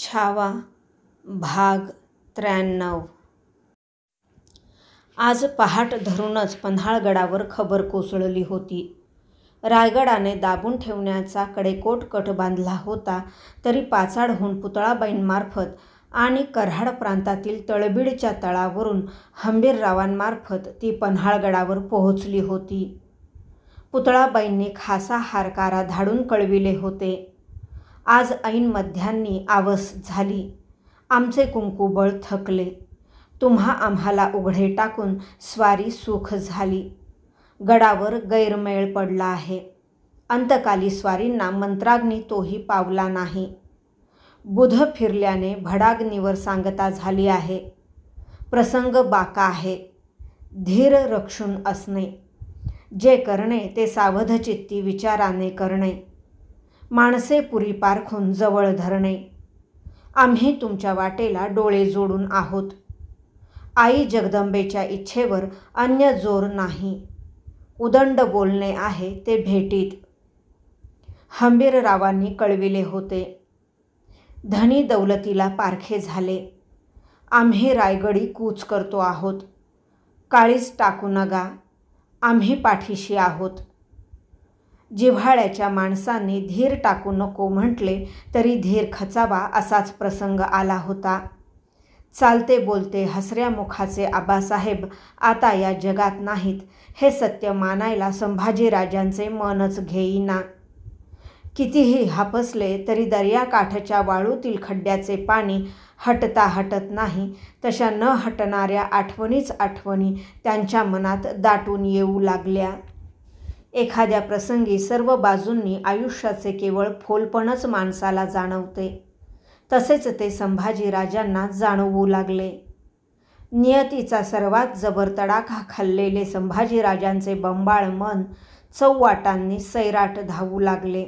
छावा भाग 93। आज पहाट धरूनच पन्हाळगडावर खबर कोसळली होती. रायगडाने दाबून ठेवण्याचा कडेकोट कट बांधला होता, तरी पाचाडहून पुतळाबाईंमार्फत आणि कराड प्रांतातील तळबीडच्या तळावरून हंबीररावांमार्फत ती पन्हाळगडावर पोहोचली होती. पुतळाबाईंनी खासा हारकारा धाडून कळविले होते. आज ऐन मध्यान्नी आवस झाली. आमचे कुंकुबळ थकले. तुम्हा आम्हाला उघडे टाकून स्वारी सुख झाली. गडावर गैरमेळ पडला आहे. अंतकाली स्वारींना मंत्राग्नी तोही पावला नाही. बुध फिरल्याने भडाग्नीवर सांगता झाली आहे. प्रसंग बाका आहे. धीर रक्षून असणे. जे करणे ते सावधचित्ती विचाराने करणे. माणसे पुरी पारखून जवळ धरणे. आम्ही तुमच्या वाटेला डोळे जोडून आहोत. आई जगदंबेच्या इच्छेवर अन्य जोर नाही. उदंड बोलणे आहे ते भेटीत. हंबीररावांनी कळविले होते. धनी दौलतीला पारखे झाले. आम्ही रायगडी कूच करतो आहोत. काळीज टाकू नका. आम्ही पाठीशी आहोत. जिव्हाळ्याच्या माणसांनी धीर टाकू नको म्हटले तरी धीर खचावा असाच प्रसंग आला होता. चालते बोलते हसऱ्या मुखाचे आबासाहेब आता या जगात नाहीत हे सत्य मानायला संभाजीराजांचे मनच घेईना. कितीही हापसले तरी दर्याकाठच्या वाळूतील खड्ड्याचे पाणी हटता हटत नाही तशा न हटणाऱ्या आठवणीच आठवणी त्यांच्या मनात दाटून येऊ लागल्या. एखाद्या प्रसंगी सर्व बाजूंनी आयुष्याचे केवळ फोलपणच माणसाला जाणवते, तसेच ते संभाजीराजांना जाणवू लागले. नियतीचा सर्वात जबर तडाखा खाल्लेले संभाजीराजांचे बंबाळ मन चौवाटांनी सैराट धावू लागले.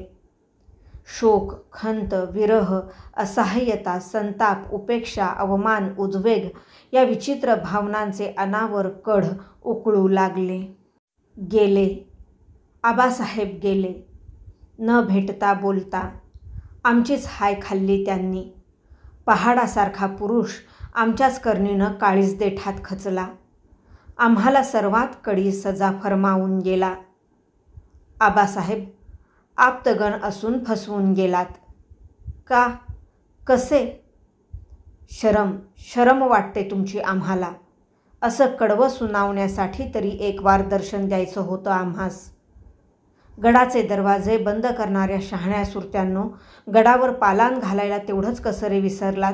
शोक, खंत, विरह, असहाय्यता, संताप, उपेक्षा, अवमान, उद्वेग या विचित्र भावनांचे अनावर कढ उकळू लागले. गेले. आबासाहेब गेले. न भेटता बोलता. आमचीच हाय खाल्ली त्यांनी. पहाडासारखा पुरुष आमच्याच करणीनं काळीज देठात खचला. आम्हाला सर्वात कडी सजा फरमावून गेला. आबासाहेब, आप्तगण असून फसवून गेलात. का? कसे? शरम वाटते तुमची आम्हाला. असं कडवं सुनावण्यासाठी तरी एक वार दर्शन द्यायचं होतं आम्हास. गडाचे दरवाजे बंद करणाऱ्या शहाण्या सुरत्यांनो, गडावर पालान घालायला तेवढंच कसं रे विसरलात?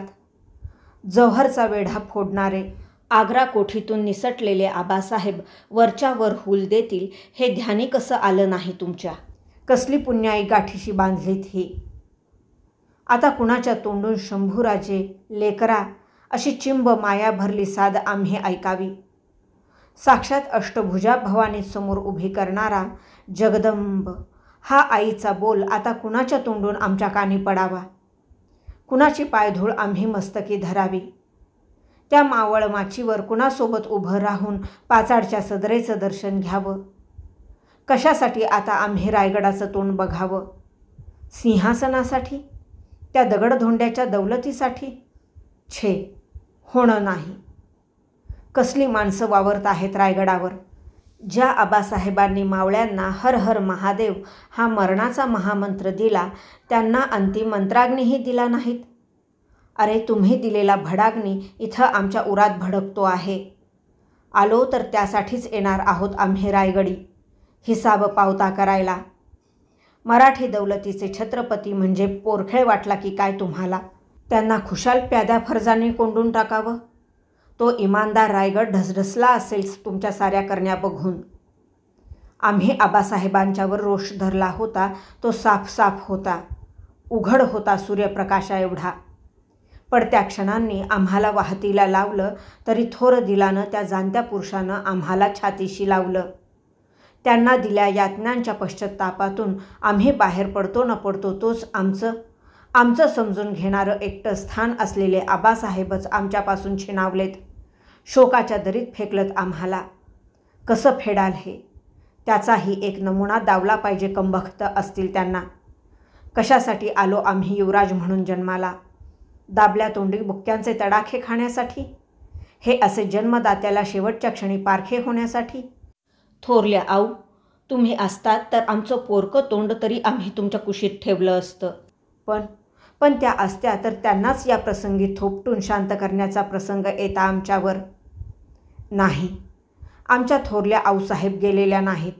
जौहरचा वेढा फोडणारे आग्रा कोठीतून निसटलेले आबासाहेब वरच्या वर हुल देतील हे ध्यानी कसं आलं नाही तुमच्या? कसली पुण्याई गाठीशी बांधलीत ही? आता कुणाच्या तोंडून शंभूराजे, लेकरा अशी चिंब माया भरली साद आम्ही ऐकावी? साक्षात अष्टभुजा भवानी समोर उभी करणारा जगदंब हा आईचा बोल आता कुणाच्या तोंडून आमच्या कानी पडावा? कुणाची पायधूळ आम्ही मस्तकी धरावी? त्या मावळ माचीवर कुणासोबत उभं राहून पाचाडच्या सदरेचं दर्शन घ्यावं? कशासाठी आता आम्ही रायगडाचं तोंड बघावं? सिंहासनासाठी? त्या दगडधोंड्याच्या दौलतीसाठी? छे, होणं नाही. कसली माणसं वावरत आहेत रायगडावर? ज्या आबासाहेबांनी मावळ्यांना हर हर महादेव हा मरणाचा महामंत्र दिला त्यांना अंतिम मंत्राग्नीही दिला नाहीत. अरे, तुम्ही दिलेला भडाग्नी इथं आमच्या उरात भडकतो आहे. आलो तर त्यासाठीच येणार आहोत आम्ही रायगडी, हिसाब पावता करायला. मराठी दौलतीचे छत्रपती म्हणजे पोरखेळ वाटला की काय तुम्हाला? त्यांना खुशाल प्याद्या फर्जाने कोंडून टाकावं? तो इमानदार रायगड ढसढसला असेल तुमच्या साऱ्या करण्या बघून. आम्ही आबासाहेबांच्यावर रोष धरला होता तो साफ होता. उघड होता सूर्यप्रकाशा एवढा. पडत्या क्षणांनी आम्हाला वाहतीला लावलं तरी थोर दिलानं त्या जाणत्या पुरुषानं आम्हाला छातीशी लावलं. त्यांना दिल्या यातनांच्या पश्चात्तापातून आम्ही बाहेर पडतो न पडतो तोच आमचं समजून घेणारं एकटं स्थान असलेले आबासाहेबच आमच्यापासून छिनावलेत. शोकाच्या दरीत फेकलत आम्हाला. कसं फेडाल हे? त्याचाही एक नमुना दावला पाहिजे. कंबख्त असतील त्यांना. कशासाठी आलो आम्ही युवराज म्हणून जन्माला? दाबल्या तोंडी बुक्क्यांचे तडाखे खाण्यासाठी? हे असे जन्मदात्याला शेवटच्या क्षणी पारखे होण्यासाठी? थोरल्या आऊ, तुम्ही असतात तर आमचं पोरकं तोंड तरी आम्ही तुमच्या कुशीत ठेवलं असतं. पण त्या असत्या तर त्यांनाच या प्रसंगी थोपटून शांत करण्याचा प्रसंग येता आमच्यावर. नाही, आमच्या थोरल्या आऊसाहेब गेलेल्या नाहीत.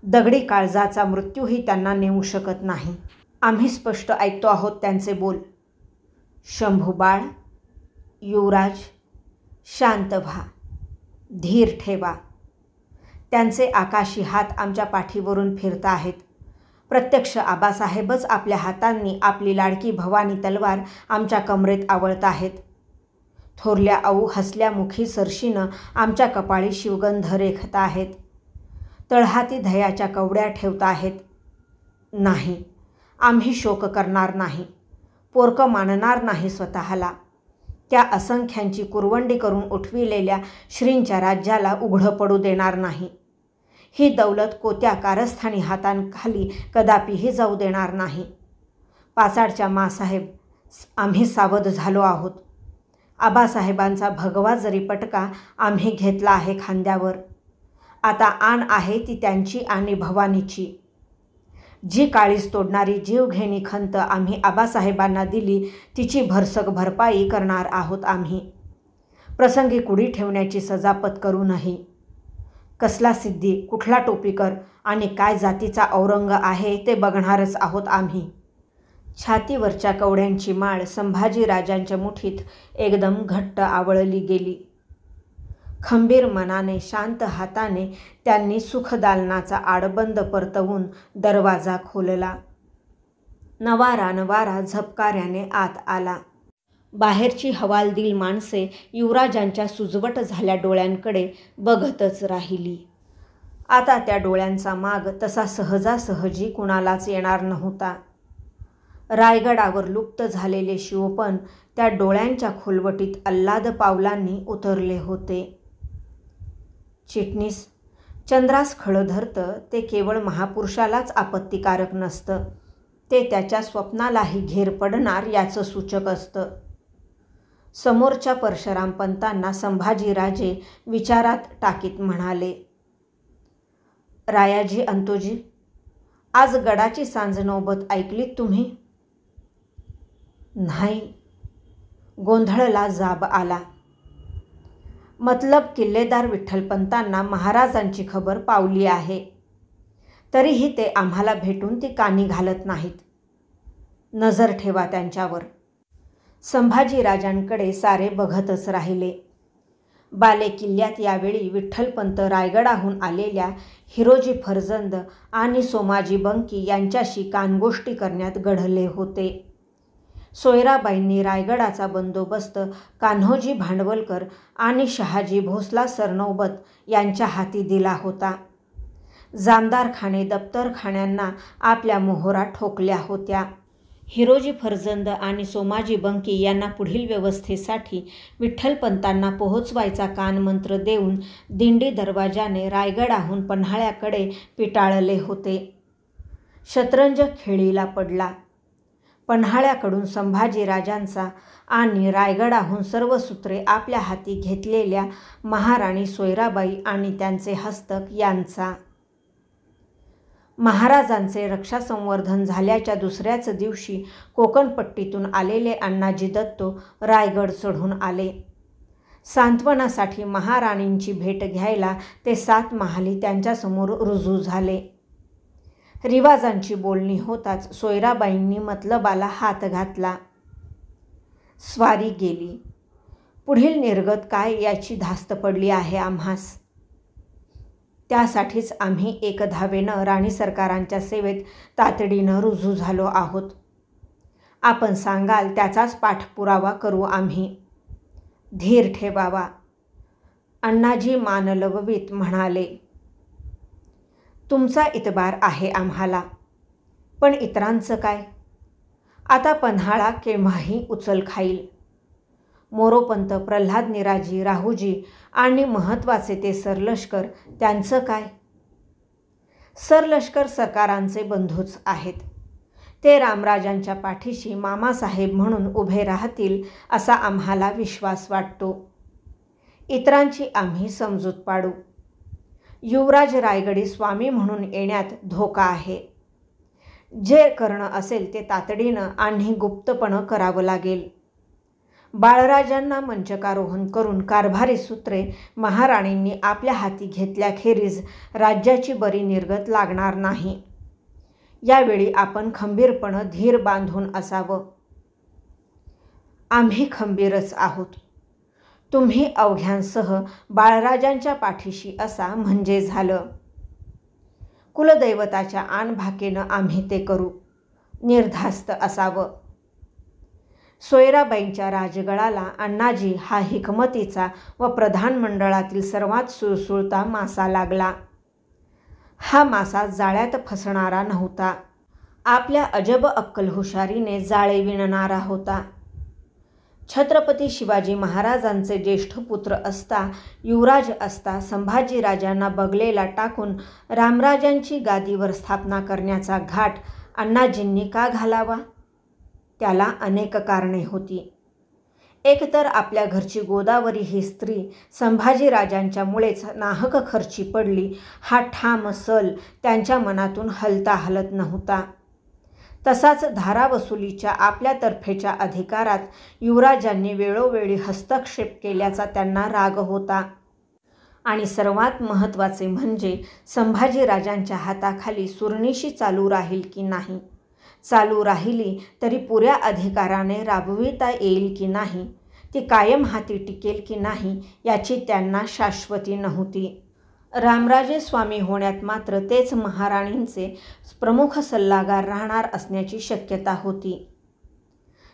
दगडी काळजाचा मृत्यूही त्यांना नेऊ शकत नाही. आम्ही स्पष्ट ऐकतो आहोत त्यांचे बोल. शंभू बाळ, युवराज, शांत व्हा, धीर ठेवा. त्यांचे आकाशी हात आमच्या पाठीवरून फिरत आहेत. प्रत्यक्ष आबासाहेबच आपल्या हातांनी आपली लाडकी भवानी तलवार आमच्या कमरेत आवळत आहेत. थोरल्या आऊ हसल्यामुखी सरशीनं आमच्या कपाळी शिवगंध रेखत आहेत. तळहाती दह्याच्या कवड्या ठेवत आहेत. नाही, आम्ही शोक करणार नाही. पोरकं मानणार नाही स्वतःला. त्या असंख्यांची कुरवंडी करून उठविलेल्या श्रींच्या राज्याला उघडं पडू देणार नाही. ही दौलत कोत्या कारस्थानी हातांखाली कदापिही जाऊ देणार नाही. पाचाडच्या मासाहेब, आम्ही सावध झालो आहोत. आबासाहेबांचा भगवा जरी पटका आम्ही घेतला आहे खांद्यावर. आता आण आहे ती त्यांची आणि भवानीची. जी काळीज तोडणारी जीवघेणी खंत आम्ही आबासाहेबांना दिली तिची भरसक भरपाई करणार आहोत आम्ही. प्रसंगी कुडी ठेवण्याची सजा पत्करूनही. कसला सिद्धी, कुठला टोपीकर आणि काय जातीचा औरंग आहे ते बघणारच आहोत आम्ही. छातीवरच्या कवड्यांची माळ संभाजीराजांच्या मुठीत एकदम घट्ट आवळली गेली. खंबीर मनाने, शांत हाताने त्यांनी सुखदालनाचा आडबंद परतवून दरवाजा खोलला. नवारा झपकाऱ्याने आत आला. बाहेरची हवालदिल माणसे युवराजांच्या सुजवट झाल्या डोळ्यांकडे बघतच राहिली. आता त्या डोळ्यांचा माग तसा सहजासहजी कुणालाच येणार नव्हता. रायगडावर लुप्त झालेले शिवपण त्या डोळ्यांच्या खोलवटीत अल्लाद पावलांनी उतरले होते. चिटणीस, चंद्रास खळं धरतं ते केवळ महापुरुषालाच आपत्तिकारक नसतं, ते त्याच्या स्वप्नालाही घेर पडणार याचं सूचक असतं. समोरच्या परशुरामपंतांना संभाजीराजे विचारात टाकीत म्हणाले, रायाजी, अंतोजी, आज गडाची सांज नौबत ऐकलीत तुम्ही? नाही, गोंधळला जाब आला. मतलब किल्लेदार विठ्ठलपंतांना महाराजांची खबर पावली आहे. तरीही ते आम्हाला भेटून ती कानी घालत नाहीत. नजर ठेवा त्यांच्यावर. संभाजीराजांकडे सारे बघतच राहिले. बाले किल्ल्यात यावेळी विठ्ठलपंत रायगडाहून आलेल्या हिरोजी फर्जंद आणि सोमाजी बंकी यांच्याशी कानगोष्टी करण्यात गढले होते. सोयराबाईंनी रायगडाचा बंदोबस्त कान्होजी भांडवलकर आणि शहाजी भोसला सरनौबत यांच्या हाती दिला होता. जामदारखाने, दप्तरखान्यांना आपल्या मोहरा ठोकल्या होत्या. हिरोजी फर्जंद आणि सोमाजी बंकी यांना पुढील व्यवस्थेसाठी विठ्ठलपंतांना पोहोचवायचा कानमंत्र देऊन दिंडी दरवाजाने रायगडाहून पन्हाळ्याकडे पिटाळले होते. शतरंज खेळीला पडला. पन्हाळ्याकडून संभाजीराजांचा आणि रायगडाहून सर्व सूत्रे आपल्या हाती घेतलेल्या महाराणी सोयराबाई आणि त्यांचे हस्तक यांचा. महाराजांचे रक्षासंवर्धन झाल्याच्या दुसऱ्याच दिवशी कोकणपट्टीतून आलेले अण्णाजी दत्तो रायगड चढून आले. सांत्वनासाठी महाराणींची भेट घ्यायला ते 7 महाली त्यांच्यासमोर रुजू झाले. रिवाजांची बोलणी होताच सोयराबाईंनी मतलबाला हात घातला. स्वारी गेली. पुढील निर्गत काय याची धास्त पडली आहे आम्हास. त्यासाठीच आम्ही एकधावेनं राणी सरकारांच्या सेवेत तातडीनं रुजू झालो आहोत. आपण सांगाल त्याचाच पाठपुरावा करू आम्ही. धीर ठेवावा. अण्णाजी मान लववीत म्हणाले, तुमचा इतबार आहे आम्हाला, पण इतरांचं काय? आता पन्हाळा केव्हाही उचल खाईल. मोरोपंत, प्रल्हाद निराजी, राहूजी आणि महत्त्वाचे ते सरलष्कर, त्यांचं काय? सरलष्कर सरकारांचे बंधूच आहेत. ते रामराजांच्या पाठीशी मामासाहेब म्हणून उभे राहतील असा आम्हाला विश्वास वाटतो. इतरांची आम्ही समजूत पाडू. युवराज रायगडी स्वामी म्हणून येण्यात धोका आहे. जे करणं असेल ते तातडीनं आणि गुप्तपणं करावं लागेल. बाळराजांना मंचकारोहण करून कारभारी सूत्रे महाराणींनी आपल्या हाती घेतल्याखेरीज राज्याची बरी निर्गत लागणार नाही. यावेळी आपण खंबीरपणं धीर बांधून असावं. आम्ही खंबीरच आहोत. तुम्ही अवघ्यांसह बाळराजांच्या पाठीशी असा म्हणजे झालं. कुलदैवताच्या आनभाकेनं आम्ही ते करू. निर्धास्त असावं. सोयराबाईंच्या राजगडाला अण्णाजी हा हिकमतीचा व प्रधानमंडळातील सर्वात सुळसुळता मासा लागला. हा मासा जाळ्यात फसणारा नव्हता. आपल्या अजब अक्कल हुशारीने जाळे विणणारा होता. छत्रपती शिवाजी महाराजांचे ज्येष्ठ पुत्र असता, युवराज असता संभाजीराजांना बगलेला टाकून रामराजांची गादीवर स्थापना करण्याचा घाट अण्णाजींनी का घालावा? त्याला अनेक कारणे होती. एकतर आपल्या घरची गोदावरी ही स्त्री संभाजीराजांच्यामुळेच नाहक खर्ची पडली हा ठाम सल त्यांच्या मनातून हलता हलत नव्हता. तसाच धारावसुलीच्या आपल्या तर्फेच्या अधिकारात युवराजांनी वेळोवेळी हस्तक्षेप केल्याचा त्यांना राग होता. आणि सर्वात महत्त्वाचे म्हणजे संभाजीराजांच्या हाताखाली सुरनिशी चालू राहील की नाही, चालू राहिली तरी पुऱ्या अधिकाराने राबविता येईल की नाही, ती कायम हाती टिकेल की नाही याची त्यांना शाश्वती नव्हती. रामराजे स्वामी होण्यात मात्र तेच महाराणींचे प्रमुख सल्लागार राहणार असण्याची शक्यता होती.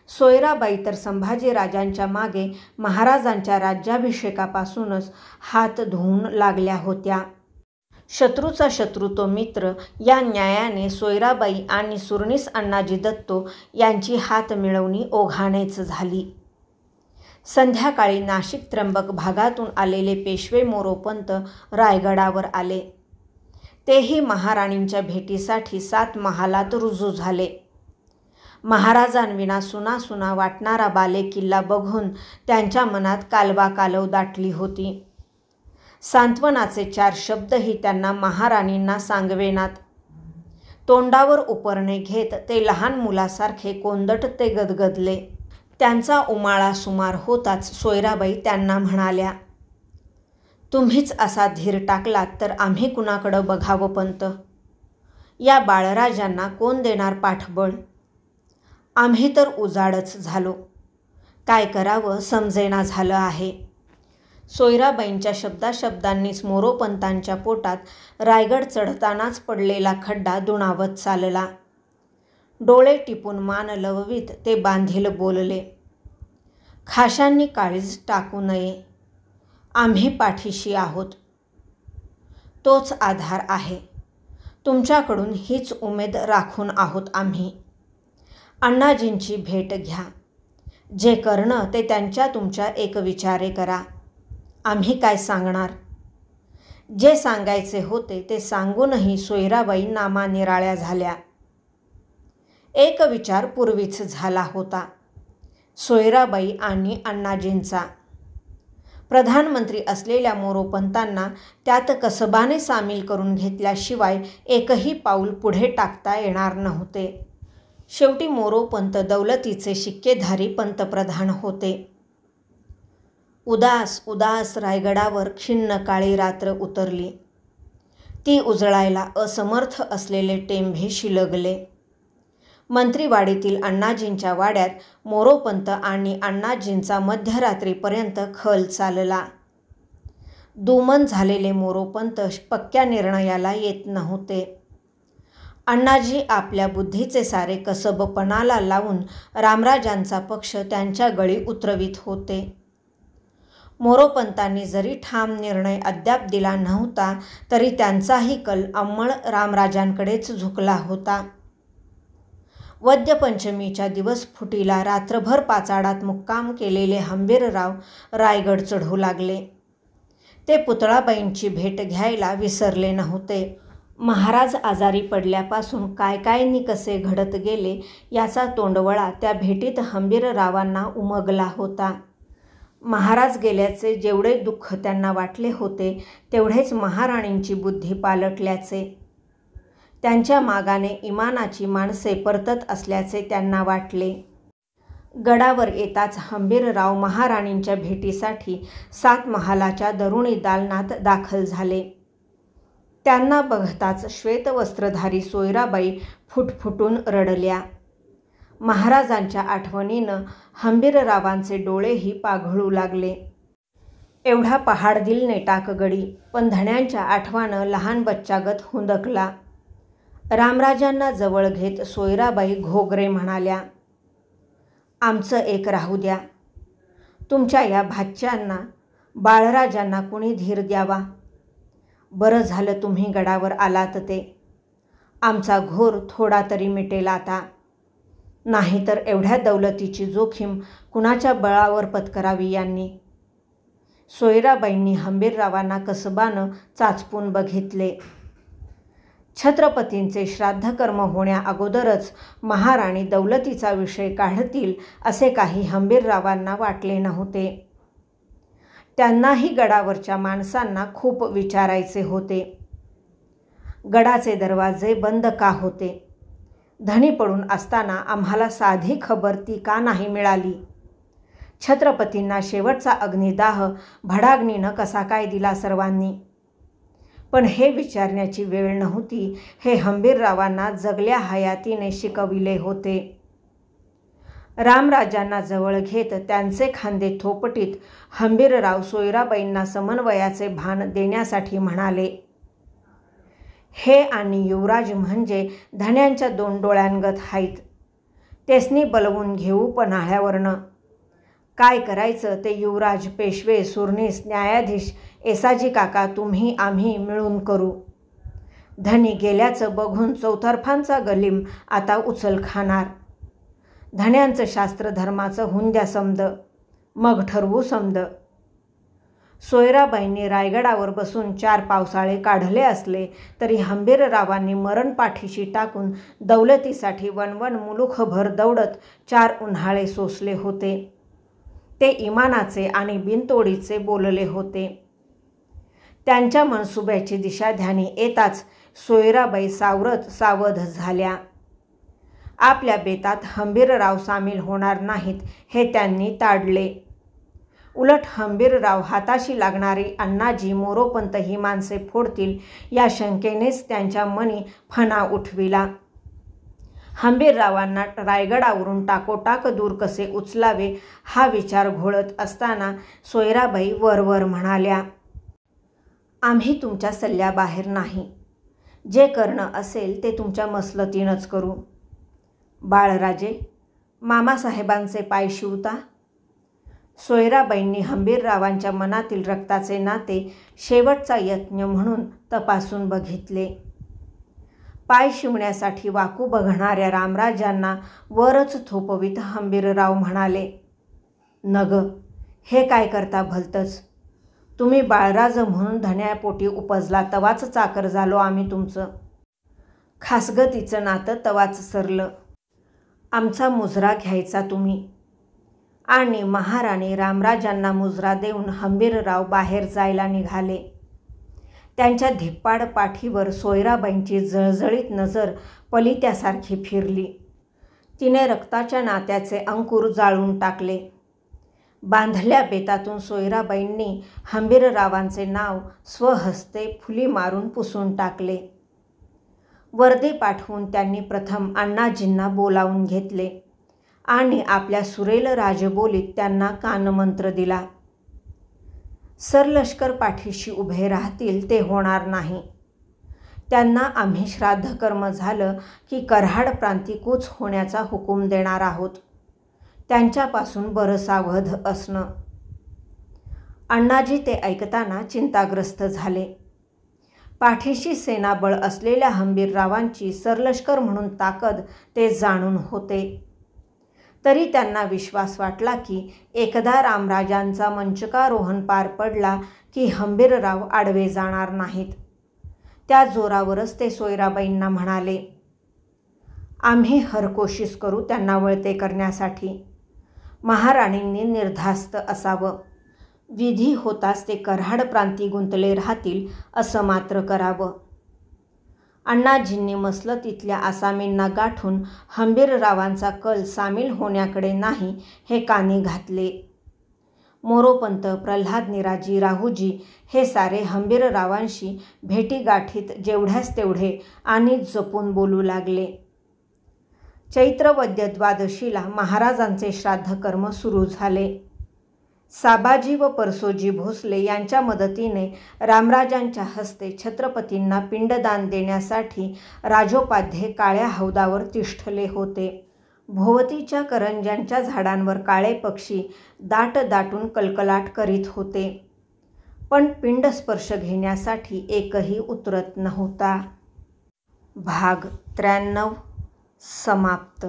सोयराबाई तर संभाजीराजांच्या मागे महाराजांच्या राज्याभिषेकापासूनच हात धुवून लागल्या होत्या. शत्रूचा शत्रू तो मित्र या न्यायाने सोयराबाई आणि सुरनीस अण्णाजी दत्तो यांची हातमिळवणी ओघानेच झाली. संध्याकाळी नाशिक त्र्यंबक भागातून आलेले पेशवे मोरोपंत रायगडावर आले. तेही महाराणींच्या भेटीसाठी 7 महालात रुजू झाले. महाराजांविना सुनासुना वाटणारा बालेकिल्ला बघून त्यांच्या मनात कालवा कालव दाटली होती. सांत्वनाचे 4 शब्दही त्यांना महाराणींना सांगवेनात. तोंडावर उपरणे घेत ते लहान मुलासारखे कोंदट ते गदगदले. त्यांचा उमाळा सुमार होताच सोयराबाई त्यांना म्हणाल्या, तुम्हीच असा धीर टाकलात तर आम्ही कुणाकडं बघावं पंत? या बाळराजांना कोण देणार पाठबळ? आम्ही तर उजाडच झालो. काय करावं समजेना झालं आहे. सोयराबाईंच्या शब्दाशब्दांनीच मोरोपंतांच्या पोटात रायगड चढतानाच पडलेला खड्डा दुणावत चालला. डोळे टिपून मान लववीत ते बांधील बोलले, खाशांनी काळीज टाकू नये. आम्ही पाठीशी आहोत. तोच आधार आहे. तुमच्याकडून हीच उमेद राखून आहोत आम्ही. अण्णाजींची भेट घ्या. जे करणं ते त्यांच्या तुमच्या एकविचारे करा. आम्ही काय सांगणार? जे सांगायचे होते ते सांगूनही सोयराबाई नामानिराळ्या झाल्या. एक विचार पूर्वीच झाला होता, सोयराबाई आणि अण्णाजींचा. प्रधानमंत्री असलेल्या मोरोपंतांना त्यात कसबाने सामील करून घेतल्याशिवाय एकही पाऊल पुढे टाकता येणार नव्हते. शेवटी मोरोपंत दौलतीचे शिक्केधारी पंतप्रधान होते. उदास उदास रायगडावर खिन्न काळी रात्र उतरली. ती उजळायला असमर्थ असलेले टेंभे शिलगले. मंत्रीवाडीतील अण्णाजींच्या वाड्यात मोरोपंत आणि अण्णाजींचा मध्यरात्रीपर्यंत खल चालला. दुमन झालेले मोरोपंत पक्क्या निर्णयाला येत नव्हते. अण्णाजी आपल्या बुद्धीचे सारे कसब पणाला लावून रामराजांचा पक्ष त्यांच्या गळी उतरवित होते. मोरोपंतांनी जरी ठाम निर्णय अद्याप दिला नव्हता तरी त्यांचाही कल अंमळ रामराजांकडेच झुकला होता. वद्यपंचमीच्या दिवस फुटीला रात्रभर पाचाडात मुक्काम केलेले हंबीरराव रायगड चढू लागले. ते पुतळाबाईंची भेट घ्यायला विसरले नव्हते. महाराज आजारी पडल्यापासून काय काय नि कसे घडत गेले याचा तोंडवळा त्या भेटीत हंबीररावांना उमगला होता. महाराज गेल्याचे जेवढे दुःख त्यांना वाटले होते तेवढेच महाराणींची बुद्धी पालटल्याचे. त्यांच्या मागाने इमानाची माणसे परतत असल्याचे त्यांना वाटले. गडावर येताच हंबीरराव महाराणींच्या भेटीसाठी 7 महालाच्या दरुणी दालनात दाखल झाले. त्यांना बघताच श्वेतवस्त्रधारी सोयराबाई फुटफुटून रडल्या. महाराजांच्या आठवणीनं हंबीररावांचे डोळेही पाघळू लागले. एवढा पहाडदिल नेटाक गडी, पण धण्यांच्या आठवानं लहान बच्चागत हुंदकला. रामराजांना जवळ घेत सोयराबाई घोगरे म्हणाल्या, आमचं एक राहू द्या. तुमच्या या भाच्यायांना बाळराजांना कुणी धीर द्यावा. बरं झालं तुम्ही गडावर आलात ते. आमचा घोर थोडा तरी मिटेल आता. नाहीतर एवढ्या दौलतीची जोखीम कुणाच्या बळावर पत्करावी यांनी. सोयराबाईंनी हंबीररावांना कसबानं चाचपून बघितले. छत्रपतींचे श्राद्धकर्म होण्या अगोदरच महाराणी दौलतीचा विषय काढतील असे काही हंबीररावांना वाटले नव्हते. त्यांनाही गडावरच्या माणसांना खूप विचारायचे होते. गडाचे दरवाजे बंद का होते? धनी पडून असताना आम्हाला साधी खबर ती का नाही मिळाली? छत्रपतींना शेवटचा अग्निदाह भडाग्नीनं कसा काय दिला सर्वांनी? पण हे विचारण्याची वेळ नव्हती हे हंबीररावांना जगल्या हयातीने शिकविले होते. रामराजांना जवळ घेत त्यांचे खांदे थोपटीत हंबीरराव सोयराबाईंना समन्वयाचे भान देण्यासाठी म्हणाले, हे आणि युवराज म्हणजे धण्यांच्या 2 डोळ्यांगत हाईत. तेसनी बलवून घेऊ पन्हाळ्यावरनं. काय करायचं ते युवराज, पेशवे, सुरनीस, न्यायाधीश, येसाजी काका, तुम्ही आम्ही मिळून करू. धनी गेल्याचं बघून चौतर्फांचा गलीम आता उचल खाणार. धण्यांचं शास्त्र धर्माचं हुंद्या समद, मग ठरवू समद. सोयराबाईंनी रायगडावर बसून 4 पावसाळे काढले असले तरी हंबीररावांनी मरण पाठीशी टाकून दौलतीसाठी वणवण मुलुखभर दौडत 4 उन्हाळे सोसले होते. ते इमानाचे आणि बिनतोडीचे बोलले होते. त्यांच्या मनसुब्याची दिशाध्यानी येताच सोयराबाई सावरत सावध झाल्या. आपल्या बेतात हंबीरराव सामील होणार नाहीत हे त्यांनी ताडले. उलट हंबीरराव हाताशी लागणारी अण्णाजी मोरोपंत ही माणसे फोडतील या शंकेनेच त्यांच्या मनी फणा उठविला. हंबीररावांना रायगडावरून टाकोटाक दूर कसे उचलावे हा विचार घोळत असताना सोयराबाई वरवर म्हणाल्या, आम्ही तुमच्या सल्ल्याबाहेर नाही. जे करणं असेल ते तुमच्या मसलतीनंच करू. बाळराजे, मामासाहेबांचे पाय शिवता. सोयराबाईंनी हंबीररावांच्या मनातील रक्ताचे नाते शेवटचा यत्न म्हणून तपासून बघितले. पाय शिवण्यासाठी वाकू बघणाऱ्या रामराजांना वरच थोपवीत हंबीरराव म्हणाले, नग, हे काय करता भलतंच. तुम्ही बाळराज म्हणून धण्यापोटी उपजला तवाच चाकर झालो आम्ही तुमचं. खासगतीचं नातं तवाच सरलं. आमचा मुजरा घ्यायचा तुम्ही. आणि महाराणी रामराजांना मुजरा देऊन हंबीरराव बाहेर जायला निघाले. त्यांच्या धिप्पाड पाठीवर सोयराबाईंची जळजळीत नजर पलित्यासारखी फिरली. तिने रक्ताच्या नात्याचे अंकुर जाळून टाकले. बांधल्या बेतातून सोयराबाईंनी हंबीररावांचे नाव स्वहस्ते फुली मारून पुसून टाकले. वर्दे पाठवून त्यांनी प्रथम अण्णाजींना बोलावून घेतले आणि आपल्या सुरेल राजबोलीत त्यांना कानमंत्र दिला. सरलष्कर पाठीशी उभे राहतील ते होणार नाही. त्यांना आम्ही श्राद्धकर्म झालं की कराड प्रांती कूच होण्याचा हुकूम देणार आहोत. त्यांच्यापासून बरं सावध असणं. अण्णाजी ते ऐकताना चिंताग्रस्त झाले. पाठीशी सेनाबळ असलेल्या हंबीररावांची सरलष्कर म्हणून ताकद ते जाणून होते. तरी त्यांना विश्वास वाटला की एकदा रामराजांचा मंचकारोहण पार पडला की हंबीरराव आडवे जाणार नाहीत. त्या जोरावरच ते सोयराबाईंना म्हणाले, आम्ही हरकोशिश करू त्यांना वळते करण्यासाठी. महाराणींनी निर्धास्त असावं. विधी होताच ते कराड प्रांती गुंतले राहतील असं मात्र करावं. अण्णाजींनी मसलतीतल्या आसामींना गाठून हंबीररावांचा कल सामील होण्याकडे नाही हे कानी घातले. मोरोपंत, प्रल्हाद निराजी, राहूजी हे सारे हंबीररावांशी भेटीगाठीत जेवढ्यास तेवढे आणि जपून बोलू लागले. चैत्र वद्य द्वादशीला महाराजांचे श्राद्धकर्म सुरू झाले. साबाजी व परसोजी भोसले यांच्या मदतीने रामराजांच्या हस्ते छत्रपतींना पिंडदान देण्यासाठी राजोपाध्ये काळ्या हौदावर तिष्ठले होते. भोवतीच्या करंज्यांच्या झाडांवर काळे पक्षी दाट दाटून कलकलाट करीत होते, पण पिंडस्पर्श घेण्यासाठी एकही उतरत नव्हता. भाग 93 समाप्त.